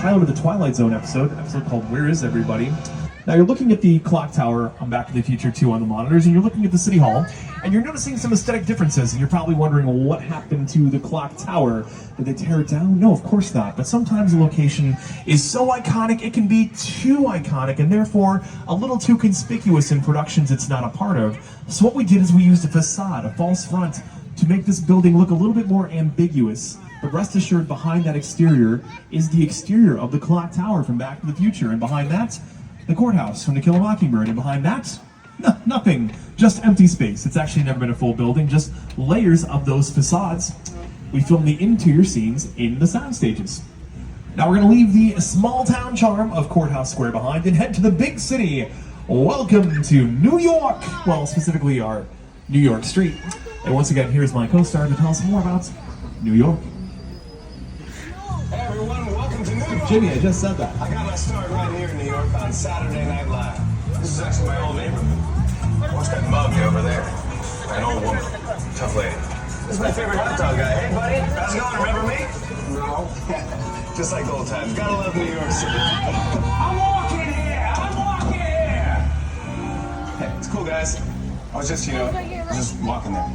pilot of the Twilight Zone episode called Where Is Everybody? Now you're looking at the clock tower on Back to the Future 2 on the monitors, and you're looking at the City Hall, and you're noticing some aesthetic differences, and you're probably wondering, well, what happened to the clock tower? Did they tear it down? No, of course not. But sometimes a location is so iconic, it can be too iconic, and therefore a little too conspicuous in productions it's not a part of. So what we did is we used a facade, a false front, to make this building look a little bit more ambiguous. But rest assured, behind that exterior is the exterior of the clock tower from Back to the Future, and behind that, the courthouse from To Kill a Mockingbird, and behind that, nothing, just empty space. It's actually never been a full building, just layers of those facades. We filmed the interior scenes in the sound stages. Now we're going to leave the small town charm of Courthouse Square behind and head to the big city. Welcome to New York, well, specifically our New York street. And once again, here's my co-star to tell us more about New York. Hey everyone, welcome to New York. Jimmy, I just said that. I got my start right here in New York on Saturday Night Live. This is actually my old neighborhood. What's that mug over there? An old woman, tough lady. This is my favorite hot dog guy. Hey buddy, how's it going? Remember me? No. Just like old times. Gotta love New York City. I'm walking here. Hey, it's cool guys. I was just, just walking there.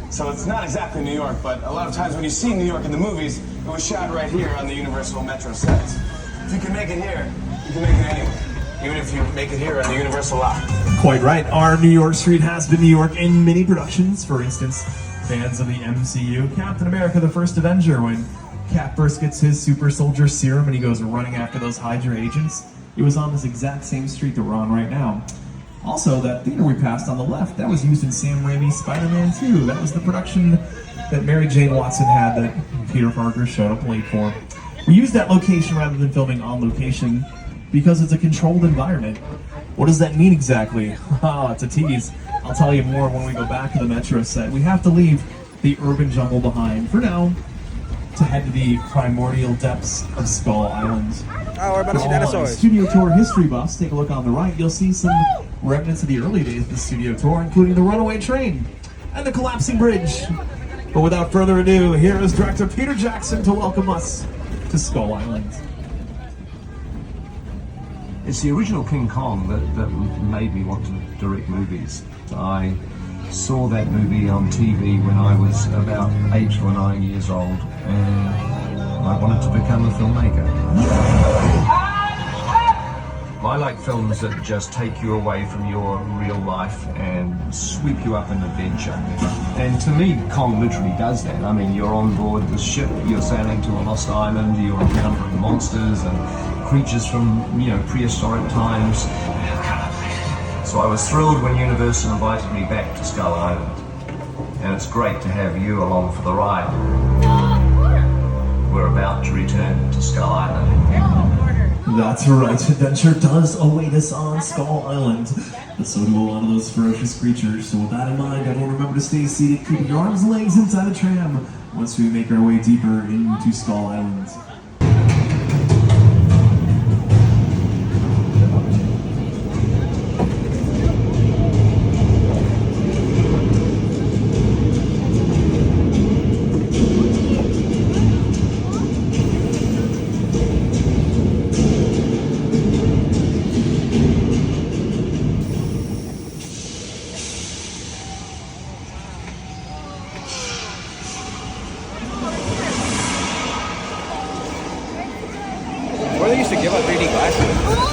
So it's not exactly New York, but a lot of times when you see New York in the movies, it was shot right here on the Universal Metro sets. If you can make it here, you can make it anywhere. Even if you make it here on the Universal lot. Quite right. Our New York street has been New York in many productions. For instance, fans of the MCU, Captain America: The First Avenger, when Cap first gets his super soldier serum and he goes running after those Hydra agents. It was on this exact same street that we're on right now. Also, that theater we passed on the left, that was used in Sam Raimi's Spider-Man 2. That was the production that Mary Jane Watson had that Peter Parker showed up late for. We used that location rather than filming on location because it's a controlled environment. What does that mean exactly? Oh, it's a tease. I'll tell you more when we go back to the Metro set. We have to leave the urban jungle behind for now to head to the primordial depths of Skull Island. Oh, we're about to see dinosaurs. Studio tour history buffs, take a look on the right. You'll see some remnants of the early days of the studio tour, including the runaway train and the collapsing bridge. But without further ado, here is director Peter Jackson to welcome us to Skull Island. It's the original King Kong that made me want to direct movies. I saw that movie on TV when I was about 8 or 9 years old, and I wanted to become a filmmaker. I like films that just take you away from your real life and sweep you up in adventure. And to me, Kong literally does that. I mean, you're on board the ship, you're sailing to a lost island, you're encountering monsters and creatures from, prehistoric times. So I was thrilled when Universal invited me back to Skull Island. And it's great to have you along for the ride. We're about to return to Skull Island. That's right, adventure does await us on Skull Island. But so do a lot of those ferocious creatures. So with that in mind, everyone remember to stay seated, keeping your arms and legs inside the tram once we make our way deeper into Skull Island. Where they used to give out 3D glasses.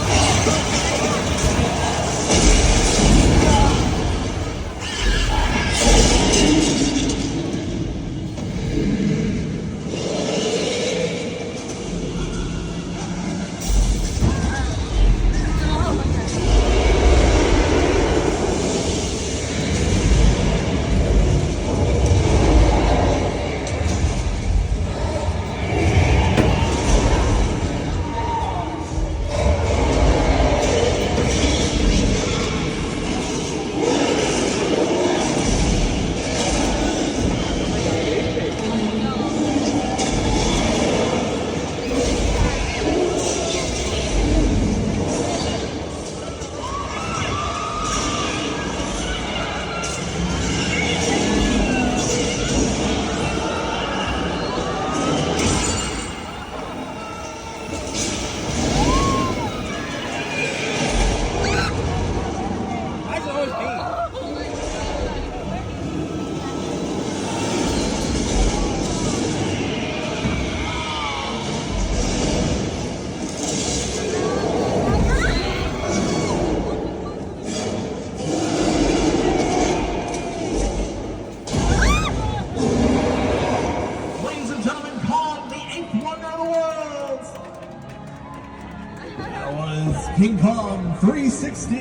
was King Kong 360.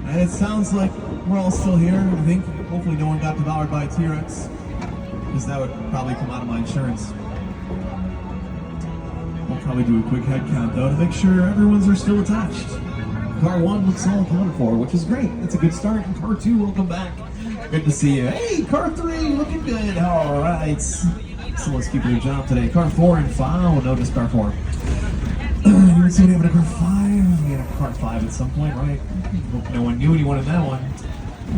And it sounds like we're all still here, I think. Hopefully no one got devoured by a T-Rex, because that would probably come out of my insurance. We'll probably do a quick head count, though, to make sure everyone's are still attached. Car 1 looks all accounted for, which is great. That's a good start. And Car 2, welcome back. Good to see you. Hey, Car 3, looking good. All right. Someone's keeping their job today. Car 4 and 5. Oh, no, just Car 4. You were saying you had a Car 5? We had a Car 5 at some point, right? Hope no one knew anyone in that one.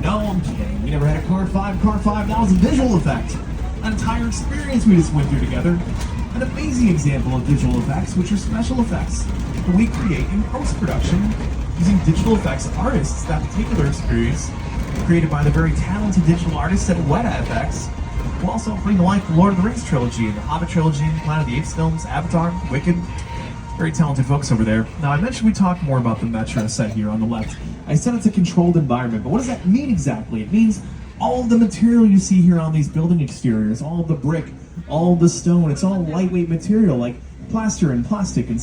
No, I'm kidding. We never had a Car 5. Car 5 now is a visual effect. An entire experience we just went through together. An amazing example of visual effects, which are special effects that we create in post-production using digital effects artists. That particular experience, created by the very talented digital artists at Weta FX, will also bring to life the Lord of the Rings trilogy, the Hobbit trilogy, Planet of the Apes films, Avatar, Wicked. Very talented folks over there. Now, I mentioned we talk more about the Metro set here on the left. I said it's a controlled environment, but what does that mean exactly? It means all of the material you see here on these building exteriors, all of the brick, all of the stone, it's all lightweight material like plaster and plastic and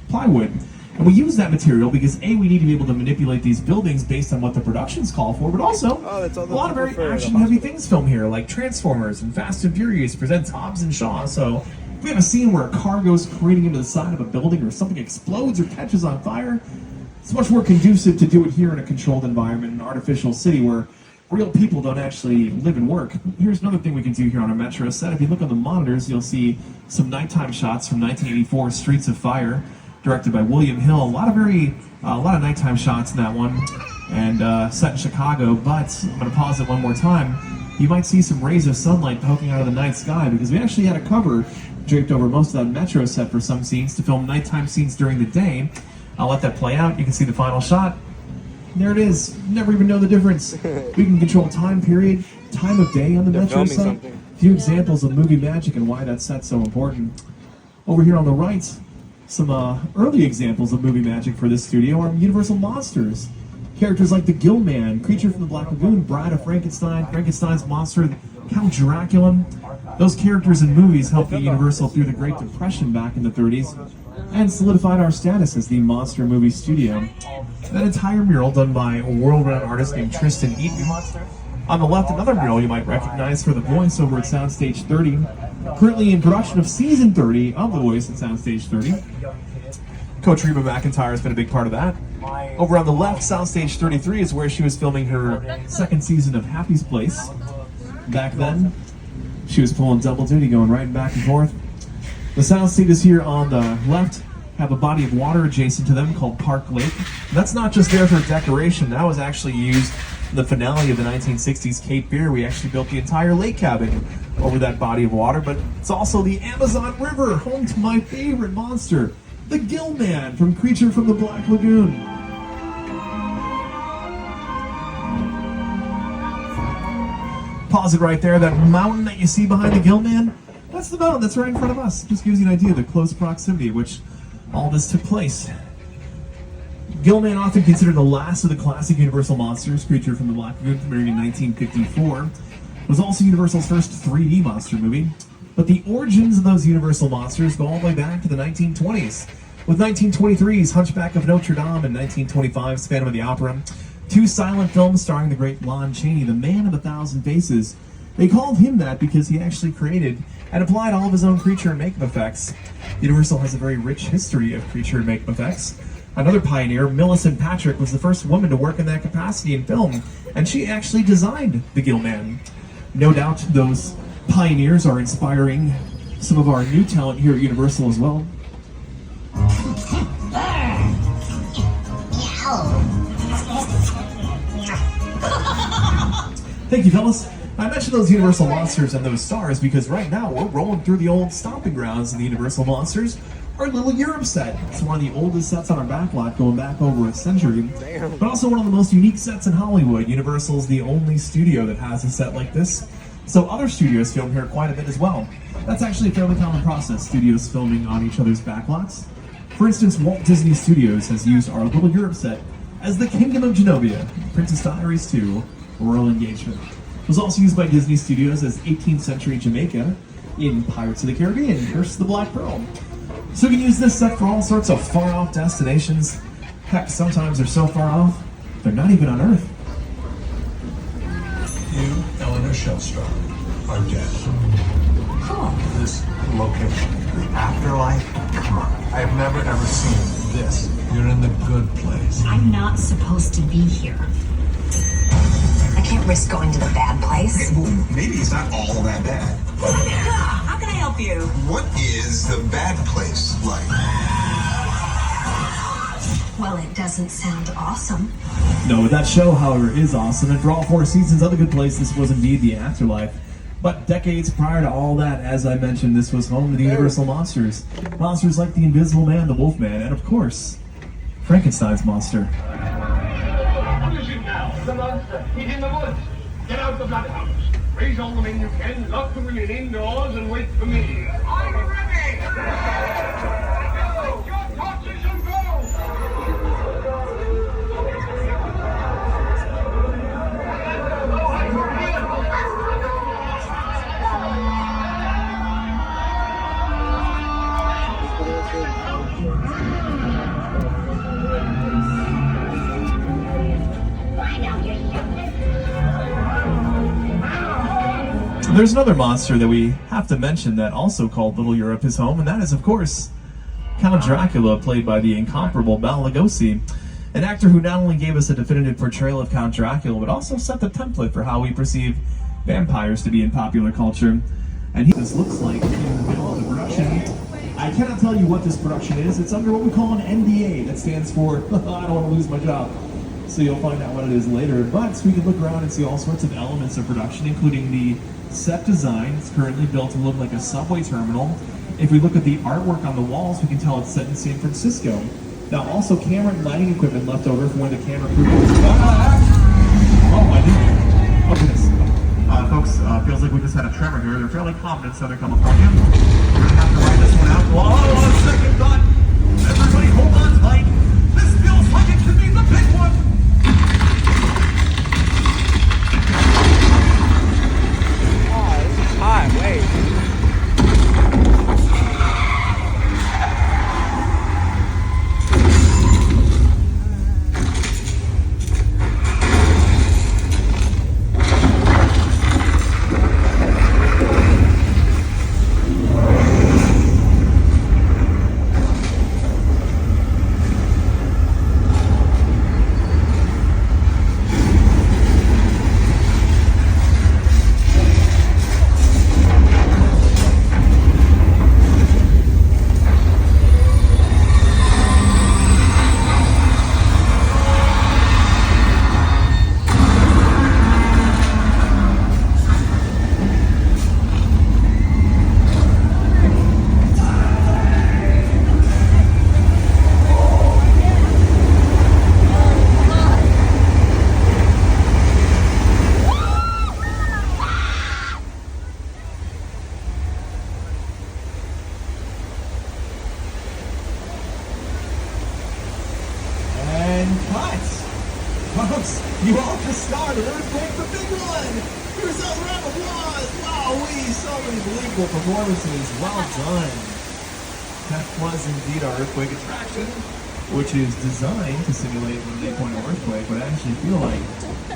plywood. And we use that material because A, we need to be able to manipulate these buildings based on what the productions call for, but also a lot of very action-heavy things filmed here, like Transformers and Fast and Furious presents Hobbs and Shaw. So if we have a scene where a car goes careening into the side of a building or something explodes or catches on fire, it's much more conducive to do it here in a controlled environment, an artificial city where real people don't actually live and work. Here's another thing we can do here on a Metro set. If you look on the monitors, you'll see some nighttime shots from 1984 Streets of Fire, directed by William Hill. A lot of nighttime shots in that one, and set in Chicago. But I'm going to pause it one more time. You might see some rays of sunlight poking out of the night sky because we actually had a cover draped over most of that Metro set for some scenes to film nighttime scenes during the day. I'll let that play out. You can see the final shot. There it is. Never even know the difference. We can control time period, time of day on the Metro set. A few examples of movie magic and why that set's so important. Over here on the right, some early examples of movie magic for this studio are Universal Monsters. Characters like the Gill Man, Creature from the Black Lagoon, Bride of Frankenstein, Frankenstein's Monster, Count Dracula. Those characters in movies helped get Universal through the Great Depression back in the 30s and solidified our status as the monster movie studio. That entire mural done by a world-renowned artist named Tristan Eaton. On the left, another mural you might recognize for The Voice over at Soundstage 30. Currently in production of Season 30 of The Voice at Soundstage 30. Coach Reba McEntire has been a big part of that. Over on the left, Soundstage 33 is where she was filming her second season of Happy's Place. Back then, she was pulling double duty, going right back and forth. The soundstages here on the left have a body of water adjacent to them called Park Lake. That's not just there for decoration. That was actually used in the finale of the 1960s Cape Fear. We actually built the entire lake cabin over that body of water, but it's also the Amazon River, home to my favorite monster, the Gill Man from Creature from the Black Lagoon. Pause it right there. That mountain that you see behind the Gill Man, that's the mountain that's right in front of us. Just gives you an idea of the close proximity at which all this took place. Gill Man, often considered the last of the classic Universal monsters, Creature from the Black Lagoon, premiered in 1954, was also Universal's first 3D monster movie. But the origins of those Universal monsters go all the way back to the 1920s, with 1923's Hunchback of Notre Dame and 1925's Phantom of the Opera, two silent films starring the great Lon Chaney, the Man of a Thousand Faces. They called him that because he actually created and applied all of his own creature and makeup effects. Universal has a very rich history of creature and makeup effects. Another pioneer, Millicent Patrick, was the first woman to work in that capacity in film, and she actually designed the Gill Man. No doubt those pioneers are inspiring some of our new talent here at Universal as well. Thank you, fellas. I mentioned those Universal Monsters and those stars because right now we're rolling through the old stomping grounds of the Universal Monsters, our little Europe set. It's one of the oldest sets on our backlot, going back over a century, but also one of the most unique sets in Hollywood. Universal's the only studio that has a set like this, so other studios film here quite a bit as well. That's actually a fairly common process, studios filming on each other's backlots. For instance, Walt Disney Studios has used our little Europe set as the Kingdom of Genovia, Princess Diaries 2, Royal Engagement. It was also used by Disney Studios as 18th century Jamaica in Pirates of the Caribbean, Curse of the Black Pearl. So we can use this set for all sorts of far-off destinations. Heck, sometimes they're so far off, they're not even on Earth. You, Eleanor Shellstrop, are dead. Cool. This location, the afterlife, come on. I've never ever seen this. You're in the good place. I'm not supposed to be here. I can't risk going to the bad place. Well, maybe it's not all that bad. How can I help you? What is the bad place like? Well, it doesn't sound awesome. No, that show, however, is awesome, and for all 4 seasons of The Good Place, this was indeed the afterlife. But decades prior to all that, as I mentioned, this was home to the Universal monsters. Monsters like the Invisible Man, the Wolfman, and of course, Frankenstein's monster. What is it now? The monster. He's in the woods. Get out the bloody house. Raise all the men you can, lock the women indoors, and wait for me. I'm ready! Go! Your torches and go! There's another monster that we have to mention that also called Little Europe his home, and that is, of course, Count Dracula, played by the incomparable Bela Lugosi, an actor who not only gave us a definitive portrayal of Count Dracula, but also set the template for how we perceive vampires to be in popular culture. And this looks like in the middle of the production. I cannot tell you what this production is. It's under what we call an NDA. That stands for, I don't want to lose my job. So you'll find out what it is later. But we can look around and see all sorts of elements of production, including the set design. It's currently built to look like a subway terminal. If we look at the artwork on the walls, we can tell it's set in San Francisco. Now, also camera and lighting equipment left over from when the camera crew was... Oh, I didn't. Oh, goodness. Folks, feels like we just had a tremor here. They're fairly common in Southern California. We're going to have to write this one out. Whoa, second thought. Everybody hold on tight. This feels like it could be the big one. Hot, wait. Folks, you all just started Earthquake, the big one! Here's a round of applause! Wow-wee, so many believable performances. Well done. That was indeed our Earthquake attraction, which is designed to simulate when they point an earthquake, but actually feel like.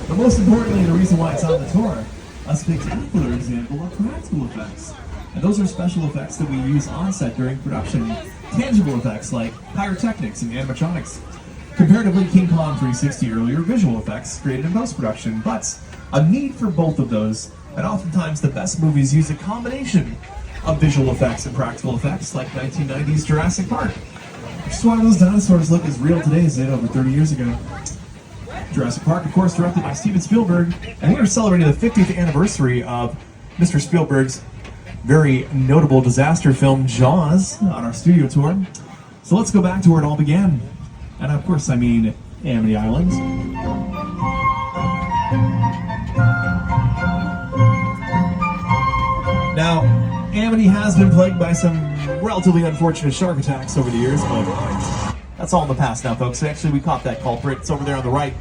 But most importantly, the reason why it's on the tour, a spectacular example of practical effects. And those are special effects that we use on set during production. Tangible effects like pyrotechnics and animatronics. Comparatively, King Kong 360 earlier, visual effects created in post-production, but a need for both of those, and oftentimes the best movies use a combination of visual effects and practical effects, like 1990's Jurassic Park. Which is why those dinosaurs look as real today as they did over 30 years ago. Jurassic Park, of course, directed by Steven Spielberg, and we are celebrating the 50th anniversary of Mr. Spielberg's very notable disaster film, Jaws, on our studio tour. So let's go back to where it all began. And of course, I mean Amity Island. Now, Amity has been plagued by some relatively unfortunate shark attacks over the years, but that's all in the past now, folks. Actually, we caught that culprit. It's over there on the right.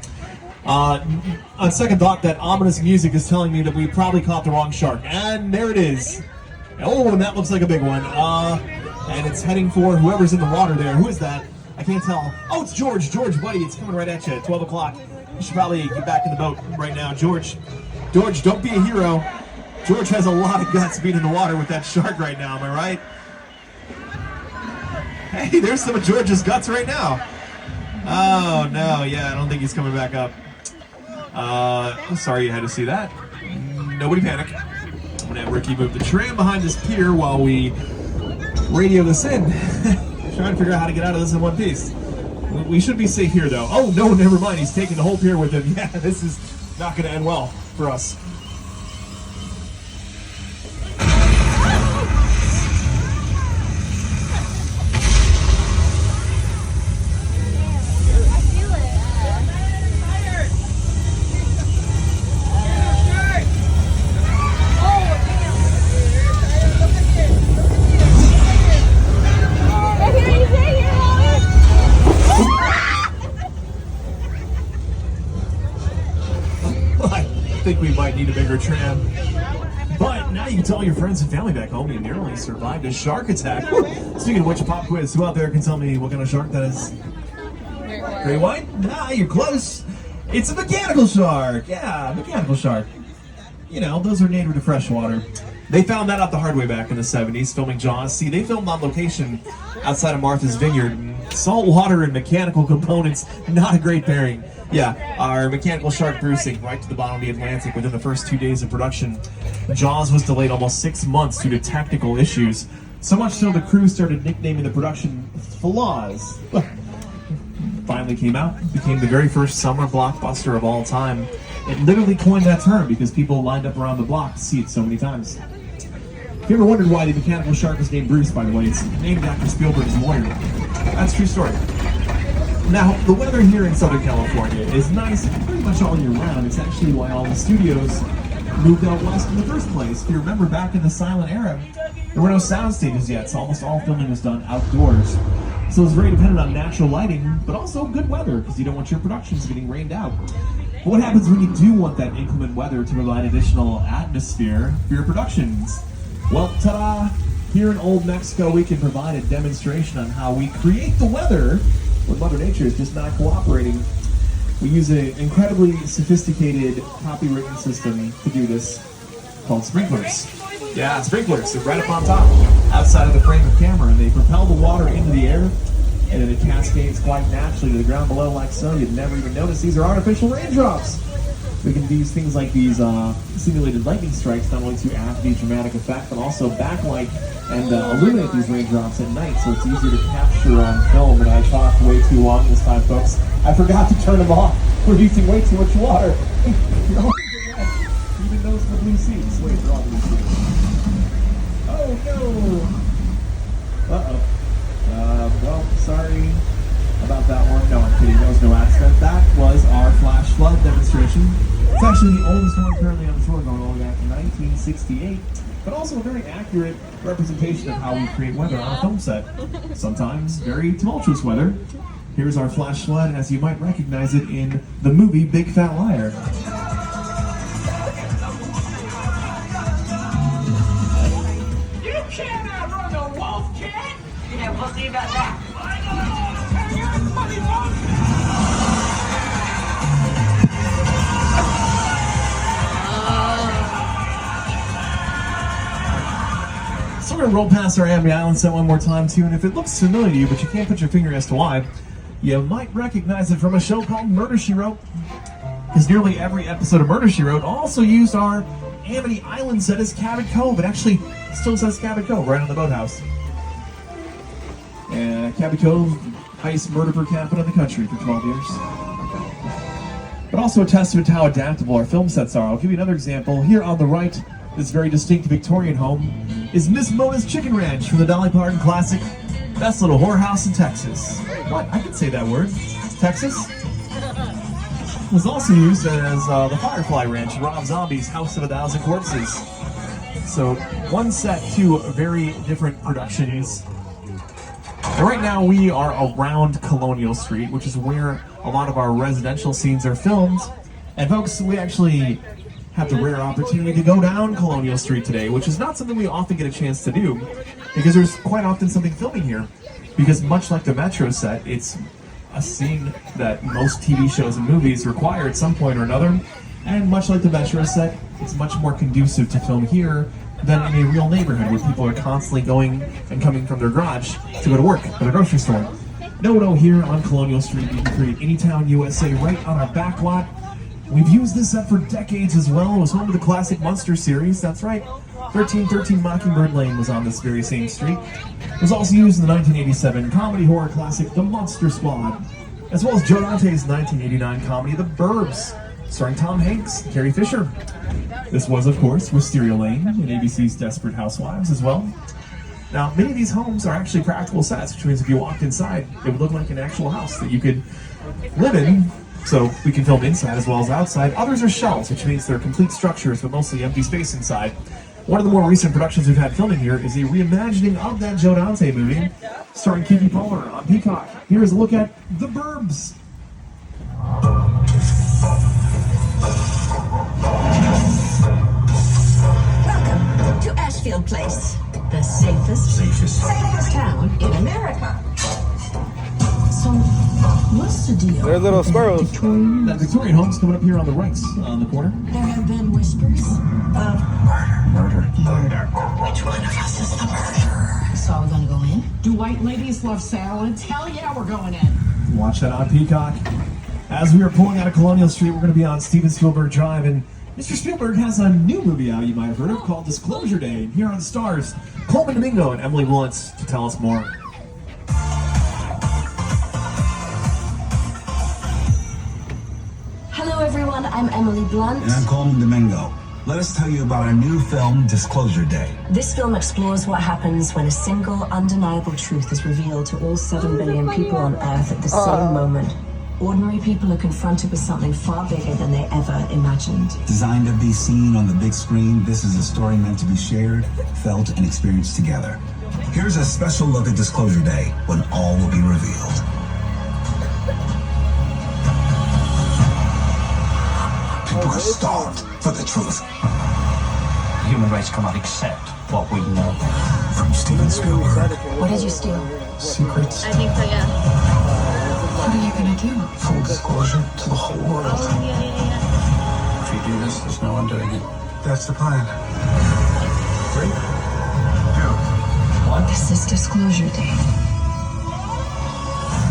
On second thought, that ominous music is telling me that we probably caught the wrong shark. And there it is. Oh, and that looks like a big one. and it's heading for whoever's in the water there. Who is that? I can't tell. Oh, it's George. George, buddy, it's coming right at you at 12 o'clock. You should probably get back in the boat right now. George, don't be a hero. George has a lot of guts being in the water with that shark right now, am I right? Hey, there's some of George's guts right now. Oh, no, yeah, I don't think he's coming back up. I'm sorry you had to see that. Nobody panic. I'm gonna have Ricky move the tram behind this pier while we radio this in. Trying to figure out how to get out of this in one piece. We should be safe here, though. Oh, no, never mind. He's taking the whole pier with him. Yeah, this is not going to end well for us. I think we might need a bigger tram. But now you can tell all your friends and family back home you nearly survived a shark attack. Speaking of which, a pop quiz. Who out there can tell me what kind of shark that is? Great white? Nah, you're close. It's a mechanical shark. Yeah, mechanical shark. You know, those are native to freshwater. They found that out the hard way back in the 70s, filming Jaws. See, they filmed on location outside of Martha's Vineyard. Salt water and mechanical components, not a great pairing. Yeah, our mechanical shark threw sank right to the bottom of the Atlantic within the first 2 days of production. Jaws was delayed almost 6 months due to technical issues. So much so the crew started nicknaming the production Flaws. Finally came out, became the very first summer blockbuster of all time. It literally coined that term because people lined up around the block to see it so many times. If you ever wondered why the mechanical shark is named Bruce, by the way, it's named after Spielberg's lawyer. That's a true story. Now, the weather here in Southern California is nice pretty much all year round. It's actually why all the studios moved out west in the first place. If you remember back in the silent era, there were no sound stages yet, so almost all filming was done outdoors. So it's very dependent on natural lighting, but also good weather, because you don't want your productions getting rained out. But what happens when you do want that inclement weather to provide additional atmosphere for your productions? Well, ta-da! Here in Old Mexico, we can provide a demonstration on how we create the weather when Mother Nature is just not cooperating. We use an incredibly sophisticated copywritten system to do this called sprinklers. Yeah, sprinklers. They're right up on top, outside of the frame of camera, and they propel the water into the air, and then it cascades quite naturally to the ground below like so. You'd never even notice these are artificial raindrops. We can use things like these simulated lightning strikes not only to add the dramatic effect, but also backlight and illuminate these raindrops at night, so it's easier to capture on film. And I talked way too long this time, folks. I forgot to turn them off. We're using way too much water. Even those in the blue seats. Wait, they're all blue seats. Oh no! Uh-oh. Well, sorry about that one. No, I'm kidding. That was no accident. That was our flash flood demonstration. It's actually the oldest one currently on the shore, going all the way back to 1968, but also a very accurate representation of how we create weather on a film set. Sometimes very tumultuous weather. Here's our flash flood as you might recognize it in the movie Big Fat Liar. You can't outrun a wolf, kid! Yeah, we'll see about that. So we're going to roll past our Amity Island set one more time too, and if it looks familiar to you, but you can't put your finger as to why, you might recognize it from a show called Murder, She Wrote. Because nearly every episode of Murder, She Wrote also used our Amity Island set as Cabot Cove. It actually still says Cabot Cove right on the boathouse. And Cabot Cove, highest murder per capita in the country for 12 years. But also a testament to how adaptable our film sets are. I'll give you another example. Here on the right, this very distinct Victorian home is Miss Mona's Chicken Ranch from the Dolly Parton classic, Best Little Whorehouse in Texas. What? I can say that word. Texas? It was also used as the Firefly Ranch in Rob Zombie's House of a Thousand Corpses. So, one set, two very different productions. And right now we are around Colonial Street, which is where a lot of our residential scenes are filmed. And folks, we actually had the rare opportunity to go down Colonial Street today, which is not something we often get a chance to do, because there's quite often something filming here. Because much like the Metro set, it's a scene that most TV shows and movies require at some point or another, and much like the Metro set, it's much more conducive to film here than in a real neighborhood where people are constantly going and coming from their garage to go to work or the grocery store. No, here on Colonial Street, we can create Anytown, USA right on our back lot. We've used this set for decades as well. It was home to the classic Munster series, that's right. 1313 Mockingbird Lane was on this very same street. It was also used in the 1987 comedy horror classic The Monster Squad, as well as Joe Dante's 1989 comedy The Burbs, starring Tom Hanks and Carrie Fisher. This was, of course, Wisteria Lane in ABC's Desperate Housewives as well. Now, many of these homes are actually practical sets, which means if you walked inside, it would look like an actual house that you could live in, so we can film inside as well as outside. Others are shells, which means they're complete structures, but mostly empty space inside. One of the more recent productions we've had filming here is a reimagining of that Joe Dante movie, starring Kiki Palmer on Peacock. Here is a look at The Burbs. Welcome to Ashfield Place, the safest town in America. So, what's the deal? They're little squirrels. That Victorian home's coming up here on the right, on the corner. There have been whispers of murder. Which one of us is the murderer? So are we gonna go in? Do white ladies love salads? Hell yeah, we're going in. Watch that on Peacock. As we are pulling out of Colonial Street, we're going to be on Steven Spielberg Drive, and Mr. Spielberg has a new movie out you might have heard of called Disclosure Day. Here on Stars, Coleman Domingo and Emily Willits to tell us more. Hello everyone, I'm Emily Blunt. And I'm Coleman Domingo. Let us tell you about our new film, Disclosure Day. This film explores what happens when a single, undeniable truth is revealed to all 7 billion people on Earth at the same moment. Ordinary people are confronted with something far bigger than they ever imagined. Designed to be seen on the big screen, this is a story meant to be shared, felt, and experienced together. Here's a special look at Disclosure Day, when all will be revealed. People are starved for the truth. The human race cannot accept what we know. From Steven Spielberg. What did you steal? Secrets. I think so, yeah. What are you gonna do? Full disclosure to the whole world. If you do this, there's no undoing it. That's the plan. Great. This is Disclosure Day.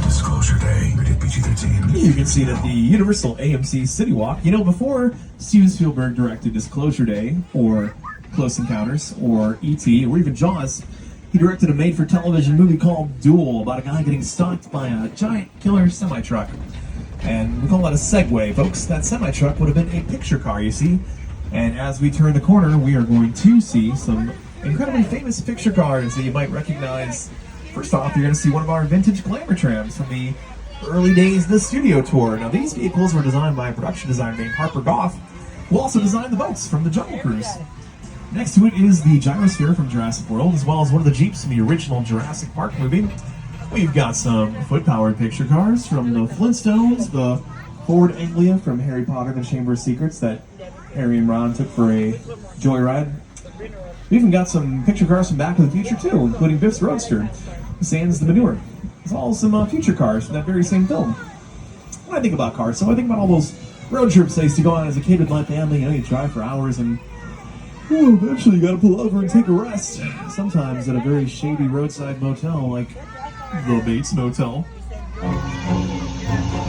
Disclosure Day. Rated PG-13. You can see it at the Universal AMC City Walk. You know, before Steven Spielberg directed Disclosure Day, or Close Encounters, or E.T., or even Jaws, he directed a made-for-television movie called Duel, about a guy getting stalked by a giant killer semi-truck. And we call that a Segway, folks. That semi-truck would have been a picture car, you see. And as we turn the corner, we are going to see some incredibly famous picture cars that you might recognize. First off, you're going to see one of our vintage glamour trams from the early days of the studio tour. Now, these vehicles were designed by a production designer named Harper Goff, who also designed the boats from the Jungle Cruise. Next to it is the gyrosphere from Jurassic World, as well as one of the Jeeps from the original Jurassic Park movie. We've got some foot-powered picture cars from the Flintstones, the Ford Anglia from Harry Potter and the Chamber of Secrets that Harry and Ron took for a joyride. We even got some picture cars from Back to the Future too, including Biff's Roadster, Sans the Manure. There's all some future cars from that very same film. When I think about cars, so I think about all those road trips I used to go on as a kid with my family. You know, you drive for hours and eventually you gotta pull over and take a rest. Sometimes at a very shady roadside motel like the Bates Motel.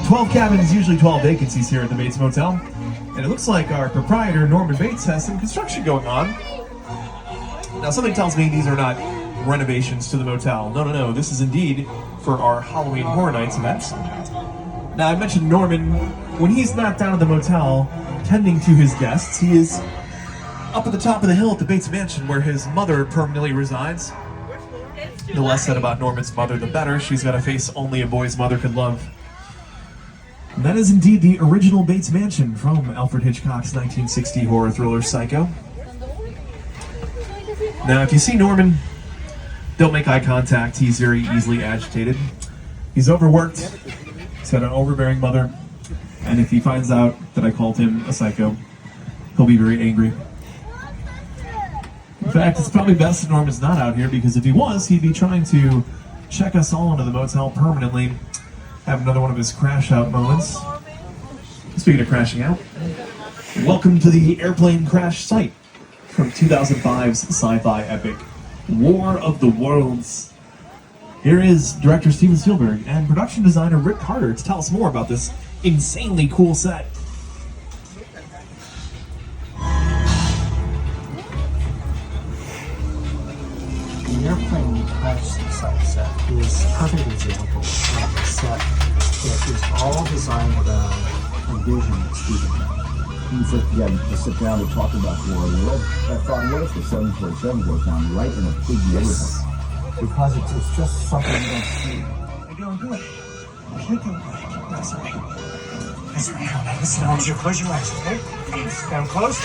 12 cabins, usually 12 vacancies here at the Bates Motel. And it looks like our proprietor, Norman Bates, has some construction going on. Now, something tells me these are not renovations to the motel. No. This is indeed for our Halloween Horror Nights event. Now, I mentioned Norman. When he's not down at the motel tending to his guests, he is up at the top of the hill at the Bates Mansion where his mother permanently resides. The less said about Norman's mother, the better. She's got a face only a boy's mother could love. And that is indeed the original Bates Mansion from Alfred Hitchcock's 1960 horror thriller Psycho. Now, if you see Norman, don't make eye contact. He's very easily agitated. He's overworked. He's got an overbearing mother. And if he finds out that I called him a psycho, he'll be very angry. In fact, it's probably best that Norman's not out here, because if he was, he'd be trying to check us all into the motel permanently. Have another one of his crash out moments. Speaking of crashing out, welcome to the airplane crash site from 2005's sci-fi epic War of the Worlds. Here is director Steven Spielberg and production designer Rick Carter to tell us more about this insanely cool set. The airplane crash site set is a perfect example of a set that is all designed around a vision that Steven had. You said, yeah, to sit down to talk about War of the Worlds. I thought, what if the 747 goes down right in a big neighborhood? Because it's just something you don't see. You're doing good. You're doing good. That's right. That's right. Now listen, I want you to close your eyes, okay? Down close.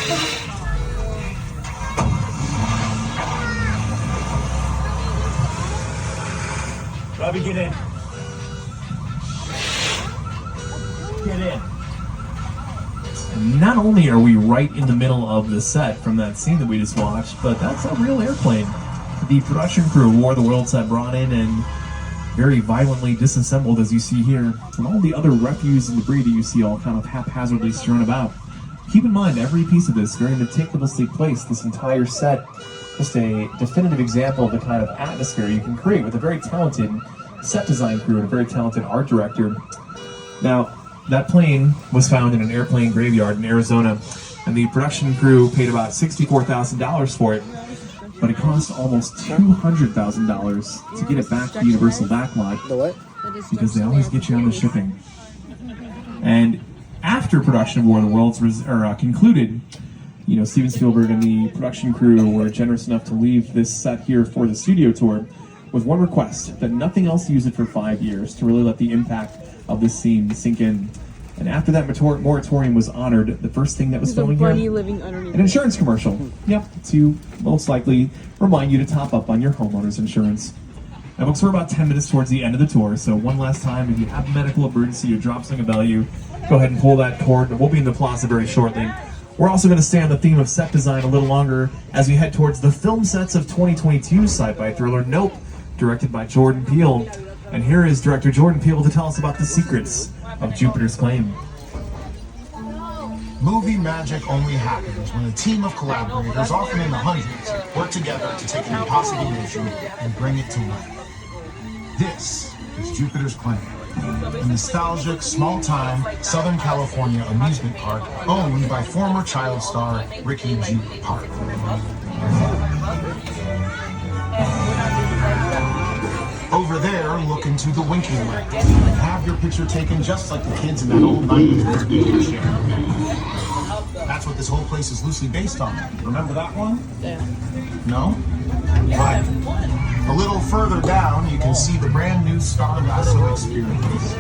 Robbie, get in. Get in. And not only are we right in the middle of the set from that scene that we just watched, but that's a real airplane. The production crew of War of the Worlds had brought in and very violently disassembled, as you see here, and all the other refuse and debris that you see all kind of haphazardly strewn about. Keep in mind, every piece of this very meticulously placed, this entire set, just a definitive example of the kind of atmosphere you can create with a very talented set design crew and a very talented art director. Now, that plane was found in an airplane graveyard in Arizona, and the production crew paid about $64,000 for it, but it cost almost $200,000 to get it back to the Universal backlot, because they always get you on the shipping. And after production of War of the Worlds was concluded, you know, Steven Spielberg and the production crew were generous enough to leave this set here for the studio tour with one request, that nothing else use it for 5 years, to really let the impact of this scene sink in. And after that moratorium was honored, the first thing that was filming here, an insurance commercial. Yep, to most likely remind you to top up on your homeowner's insurance. Now, folks, we're about 10 minutes towards the end of the tour, so one last time, if you have a medical emergency or drop something of value, go ahead and pull that cord. We'll be in the plaza very shortly. We're also going to stay on the theme of set design a little longer as we head towards the film sets of 2022's sci-fi thriller Nope, directed by Jordan Peele. And here is director Jordan Peele to tell us about the secrets of Jupiter's Claim. Movie magic only happens when a team of collaborators, often in the hundreds, work together to take an impossible notion and bring it to life. This is Jupiter's Claim, a nostalgic, small-time Southern California amusement park owned by former child star Ricky G. Park. Over there, look into the winking lens and have your picture taken just like the kids in that old 90s video share. That's what this whole place is loosely based on. Remember that one? Yeah. No? Right. A little further down, you can see the brand new Star Lasso experience,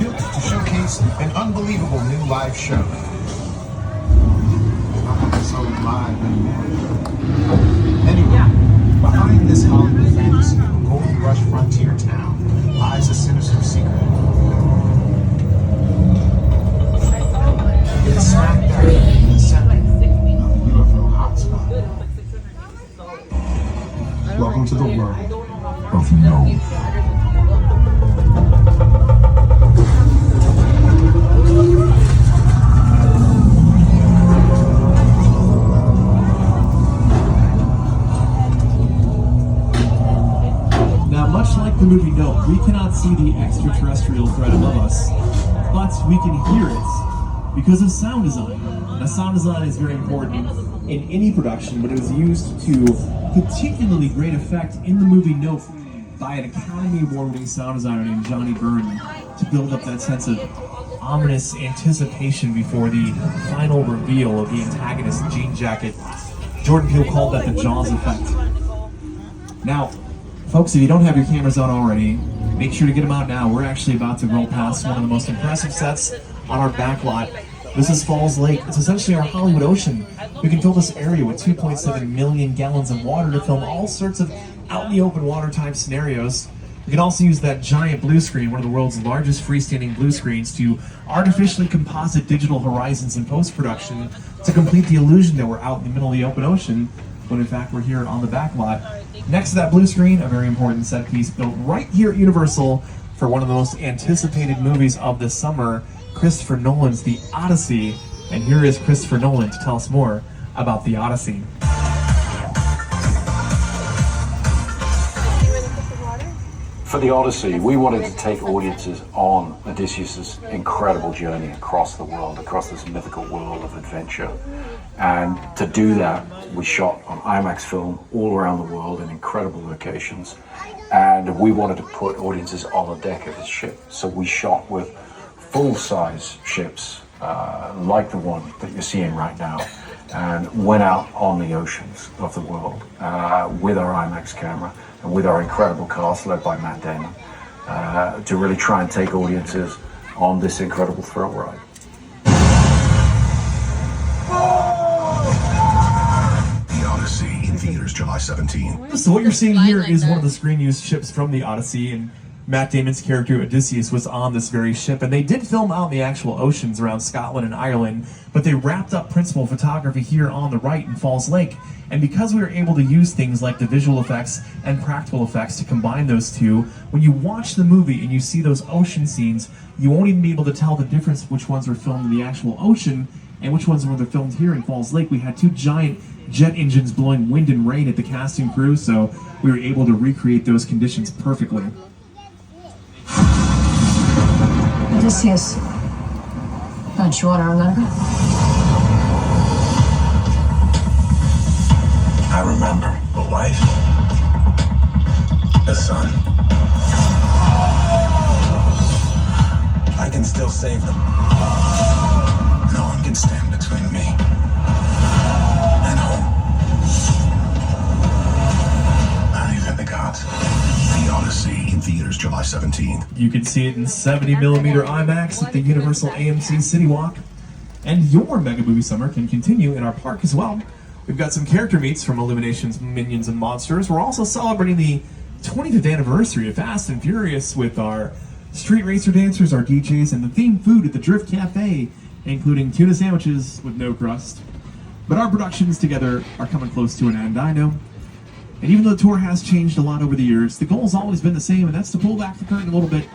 built to showcase an unbelievable new live show. Not so live anymore. Anyway, behind this Hollywood fantasy of a gold rush frontier town lies a sinister secret. It's smack dab in the center of the UFO hotspot. Welcome to the world of no. Now, much like the movie Nope, we cannot see the extraterrestrial threat above us, but we can hear it because of sound design. Now, sound design is very important in any production, but it was used to particularly great effect in the movie Nope by an Academy Award-winning sound designer named Johnny Byrne to build up that sense of ominous anticipation before the final reveal of the antagonist's jean jacket. Jordan Peele called that the Jaws effect. Now, folks, if you don't have your cameras on already, make sure to get them out now. We're actually about to roll past one of the most impressive sets on our backlot. This is Falls Lake. It's essentially our Hollywood Ocean. We can fill this area with 2.7 million gallons of water to film all sorts of out in the open water type scenarios. You can also use that giant blue screen, one of the world's largest freestanding blue screens, to artificially composite digital horizons in post-production to complete the illusion that we're out in the middle of the open ocean, when in fact we're here on the back lot. Next to that blue screen, a very important set piece built right here at Universal for one of the most anticipated movies of this summer, Christopher Nolan's The Odyssey. And here is Christopher Nolan to tell us more about The Odyssey. For The Odyssey, we wanted to take audiences on Odysseus' incredible journey across the world, across this mythical world of adventure. And to do that, we shot on IMAX film all around the world in incredible locations. And we wanted to put audiences on the deck of his ship. So we shot with full-size ships, like the one that you're seeing right now, and went out on the oceans of the world with our IMAX camera and with our incredible cast led by Matt Damon to really try and take audiences on this incredible thrill ride. The Odyssey in theaters July 17. So what you're seeing here is one of the screen-used ships from The Odyssey, and Matt Damon's character Odysseus was on this very ship, and they did film out in the actual oceans around Scotland and Ireland, but they wrapped up principal photography here on the right in Falls Lake. And because we were able to use things like the visual effects and practical effects to combine those two, when you watch the movie and you see those ocean scenes, you won't even be able to tell the difference which ones were filmed in the actual ocean and which ones were filmed here in Falls Lake. We had two giant jet engines blowing wind and rain at the casting crew, so we were able to recreate those conditions perfectly. Odysseus, don't you want to remember? I remember a wife, a son. I can still save them. No one can stand between me and home. Not even the gods. The Odyssey in theaters July 17th. You can see it in 70mm IMAX at the Universal AMC City Walk. And your Mega Movie Summer can continue in our park as well. We've got some character meets from Illumination's Minions and Monsters. We're also celebrating the 25th anniversary of Fast and Furious with our street racer dancers, our DJs, and the themed food at the Drift Cafe, including tuna sandwiches with no crust. But our productions together are coming close to an end, I know. And even though the tour has changed a lot over the years, the goal's always been the same, and that's to pull back the curtain a little bit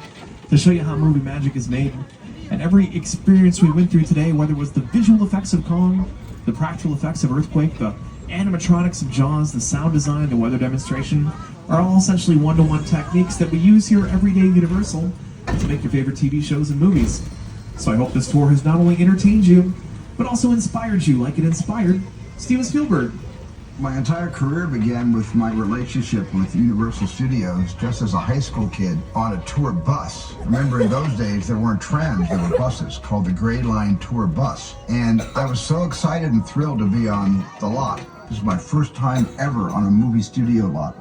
to show you how movie magic is made. And every experience we went through today, whether it was the visual effects of Kong, the practical effects of Earthquake, the animatronics of Jaws, the sound design, the weather demonstration, are all essentially one-to-one techniques that we use here every day at Universal to make your favorite TV shows and movies. So I hope this tour has not only entertained you, but also inspired you like it inspired Steven Spielberg. My entire career began with my relationship with Universal Studios just as a high school kid on a tour bus. Remember, in those days, there weren't trams, there were buses called the Gray Line Tour Bus. And I was so excited and thrilled to be on the lot. This was my first time ever on a movie studio lot.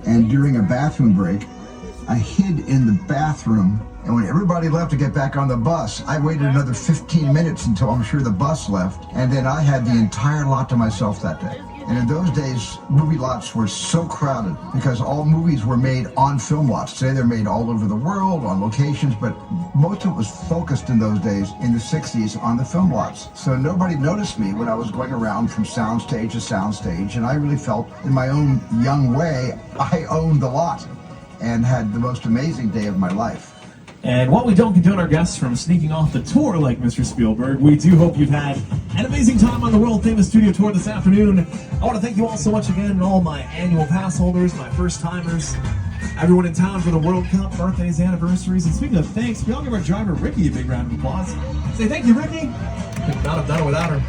And during a bathroom break, I hid in the bathroom, and when everybody left to get back on the bus, I waited another 15 minutes until I'm sure the bus left, and then I had the entire lot to myself that day. And in those days, movie lots were so crowded because all movies were made on film lots. Today they're made all over the world on locations, but most of it was focused in those days in the 60s on the film lots. So nobody noticed me when I was going around from soundstage to soundstage, and I really felt in my own young way, I owned the lot and had the most amazing day of my life. And while we don't condone our guests from sneaking off the tour like Mr. Spielberg, we do hope you've had an amazing time on the world-famous studio tour this afternoon. I want to thank you all so much again, and all my annual pass holders, my first-timers, everyone in town for the World Cup, birthdays, anniversaries. And speaking of thanks, we all give our driver Ricky a big round of applause. Say thank you, Ricky. Could not have done it without her.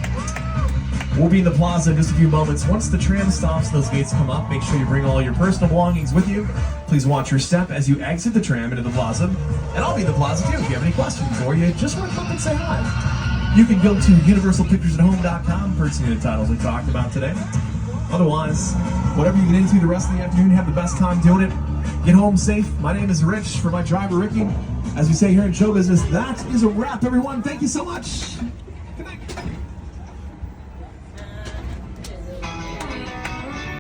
We'll be in the plaza in just a few moments. Once the tram stops and those gates come up, make sure you bring all your personal belongings with you. Please watch your step as you exit the tram into the plaza. And I'll be in the plaza too if you have any questions or you just want to come and say hi. You can go to universalpicturesathome.com for any of the titles we talked about today. Otherwise, whatever you get into the rest of the afternoon, have the best time doing it. Get home safe. My name is Rich. For my driver, Ricky. As we say here in show business, that is a wrap, everyone. Thank you so much. Good night.